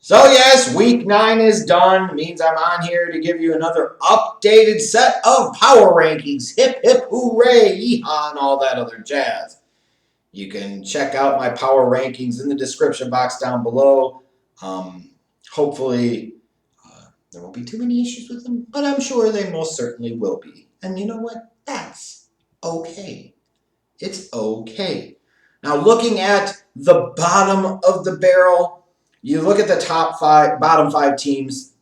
So yes, week 9 is done. It means I'm on here to give you another updated set of power rankings. Hip, hip, hooray, yeehaw, and all that other jazz. You can check out my power rankings in the description box down below. Hopefully, there won't be too many issues with them, but I'm sure they most certainly will be. And you know what? That's okay. It's okay. Now, looking at the bottom of the barrel, you look at the bottom five teams.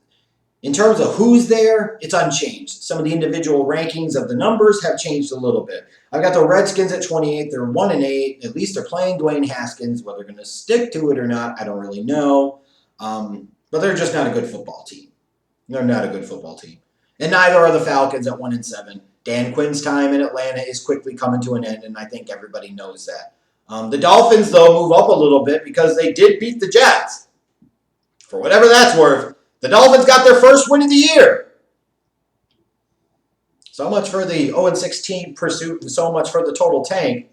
In terms of who's there, it's unchanged. Some of the individual rankings of the numbers have changed a little bit. I've got the Redskins at 28. They're 1-8. At least they're playing Dwayne Haskins. Whether they're going to stick to it or not, I don't really know. But they're just not a good football team. They're not a good football team. And neither are the Falcons at 1-7. Dan Quinn's time in Atlanta is quickly coming to an end, and I think everybody knows that. The Dolphins, though, move up a little bit because they did beat the Jets. For whatever that's worth, the Dolphins got their first win of the year. So much for the 0-16 pursuit and so much for the total tank.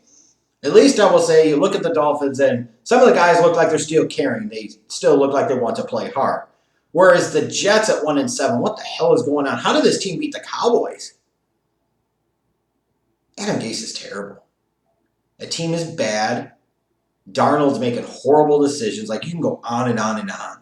At least I will say you look at the Dolphins and some of the guys look like they're still caring. They still look like they want to play hard. Whereas the Jets at 1-7, what the hell is going on? How did this team beat the Cowboys? Adam Gase is terrible. The team is bad. Darnold's making horrible decisions. Like, you can go on and on and on.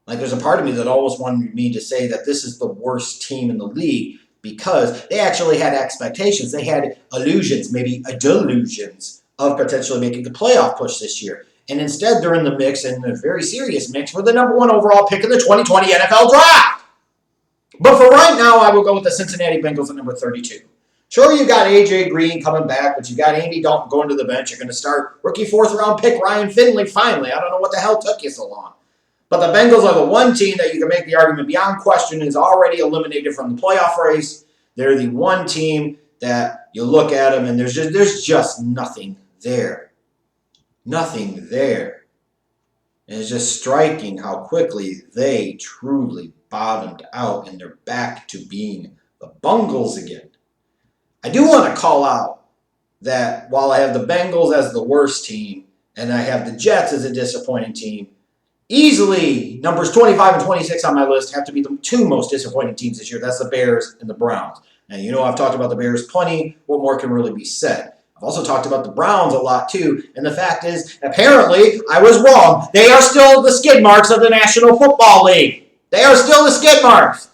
Like, there's a part of me that almost wanted me to say that this is the worst team in the league because they actually had expectations. They had illusions, maybe delusions, of potentially making the playoff push this year. And instead, they're in the mix, and a very serious mix, for the number 1 overall pick in the 2020 NFL Draft. But for right now, I will go with the Cincinnati Bengals at number 32. Sure, you got A.J. Green coming back, but you got Andy Dalton going to the bench. You're going to start rookie 4th-round pick Ryan Finley finally. I don't know what the hell took you so long. But the Bengals are the one team that you can make the argument beyond question is already eliminated from the playoff race. They're the one team that you look at them and there's just nothing there. Nothing there. And it's just striking how quickly they truly bottomed out and they're back to being the Bungles again. I do want to call out that while I have the Bengals as the worst team and I have the Jets as a disappointing team, easily numbers 25 and 26 on my list have to be the 2 most disappointing teams this year. That's the Bears and the Browns. Now, you know I've talked about the Bears plenty. What more can really be said? I've also talked about the Browns a lot too. And the fact is, apparently, I was wrong. They are still the skid marks of the National Football League. They are still the skid marks.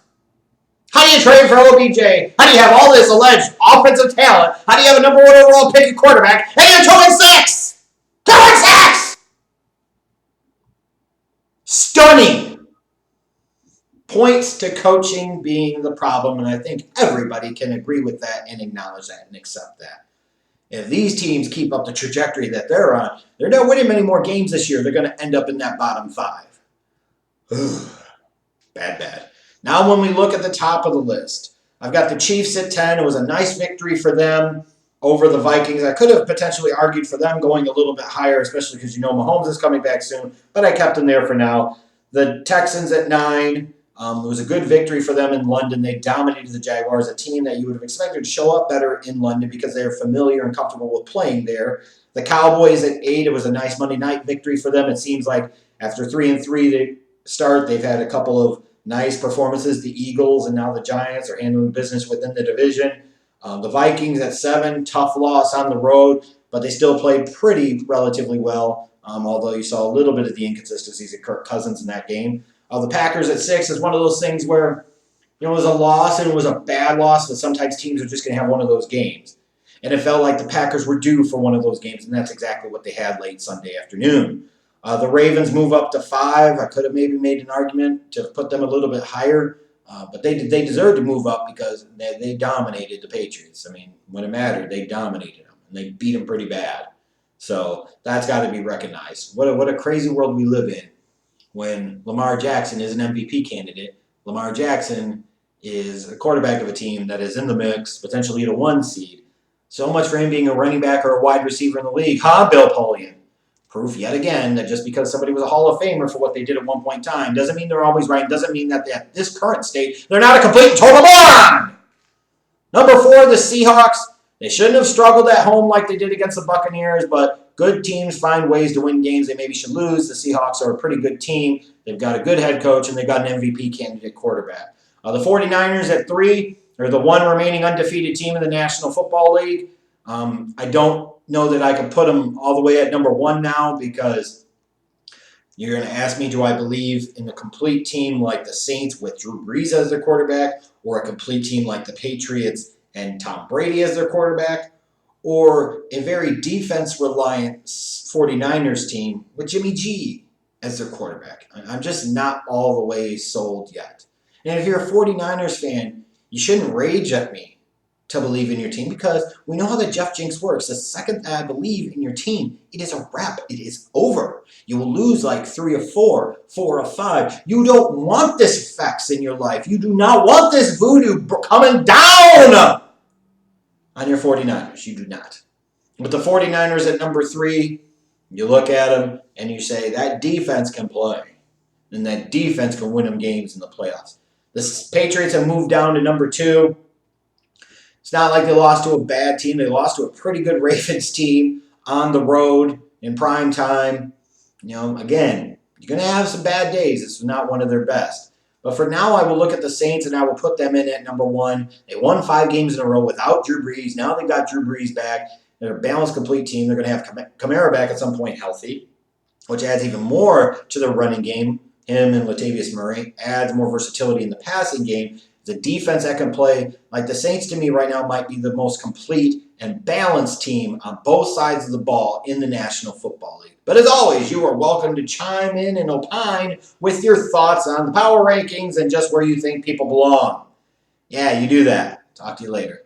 How do you trade for OBJ? How do you have all this alleged offensive talent? How do you have a number 1 overall pick at quarterback? And you're 2-6! 2-6! Stunning. Points to coaching being the problem, and I think everybody can agree with that and acknowledge that and accept that. If these teams keep up the trajectory that they're on, they're not winning many more games this year. They're going to end up in that bottom 5. Bad. Now when we look at the top of the list, I've got the Chiefs at 10. It was a nice victory for them over the Vikings. I could have potentially argued for them going a little bit higher, especially because you know Mahomes is coming back soon, but I kept them there for now. The Texans at 9. It was a good victory for them in London. They dominated the Jaguars, a team that you would have expected to show up better in London because they're familiar and comfortable with playing there. The Cowboys at 8. It was a nice Monday night victory for them. It seems like after 3-3 they start, they've had a couple of nice performances. The Eagles and now the Giants are handling business within the division. The Vikings at 7, tough loss on the road, but they still played relatively well, although you saw a little bit of the inconsistencies of Kirk Cousins in that game. The Packers at 6 is one of those things where, it was a loss and it was a bad loss, but sometimes teams are just going to have one of those games. And it felt like the Packers were due for one of those games, and that's exactly what they had late Sunday afternoon. The Ravens move up to 5. I could have maybe made an argument to put them a little bit higher, but they deserve to move up because they dominated the Patriots. I mean, when it mattered, they dominated them, and they beat them pretty bad. So that's got to be recognized. What a crazy world we live in when Lamar Jackson is an MVP candidate. Lamar Jackson is a quarterback of a team that is in the mix, potentially at a 1 seed. So much for him being a running back or a wide receiver in the league. Bill Polian? Proof yet again that just because somebody was a Hall of Famer for what they did at one point in time doesn't mean they're always right. Doesn't mean that at this current state, they're not a complete and total moron. Number 4, the Seahawks. They shouldn't have struggled at home like they did against the Buccaneers, but good teams find ways to win games they maybe should lose. The Seahawks are a pretty good team. They've got a good head coach, and they've got an MVP candidate quarterback. The 49ers at 3 are the one remaining undefeated team in the National Football League. I don't know that I can put them all the way at number 1 now, because you're going to ask me, do I believe in a complete team like the Saints with Drew Brees as their quarterback, or a complete team like the Patriots and Tom Brady as their quarterback, or a very defense-reliant 49ers team with Jimmy G as their quarterback? I'm just not all the way sold yet. And if you're a 49ers fan, you shouldn't rage at me to believe in your team, because we know how the Jeff Jinx works. The second that I believe in your team, it is a wrap. It is over. You will lose like 3 or 4, 4 or 5. You don't want this effects in your life. You do not want this voodoo coming down on your 49ers. You do not. With the 49ers at number 3, you look at them and you say, that defense can play. And that defense can win them games in the playoffs. The Patriots have moved down to number 2. It's not like they lost to a bad team. They lost to a pretty good Ravens team on the road in prime time. Again, you're going to have some bad days. This is not one of their best. But for now, I will look at the Saints, and I will put them in at number 1. They won 5 games in a row without Drew Brees. Now they've got Drew Brees back. They're a balanced, complete team. They're going to have Kamara back at some point healthy, which adds even more to the running game. Him and Latavius Murray adds more versatility in the passing game. The defense that can play like the Saints, to me right now, might be the most complete and balanced team on both sides of the ball in the National Football League. But as always, you are welcome to chime in and opine with your thoughts on the power rankings and just where you think people belong. Yeah, you do that. Talk to you later.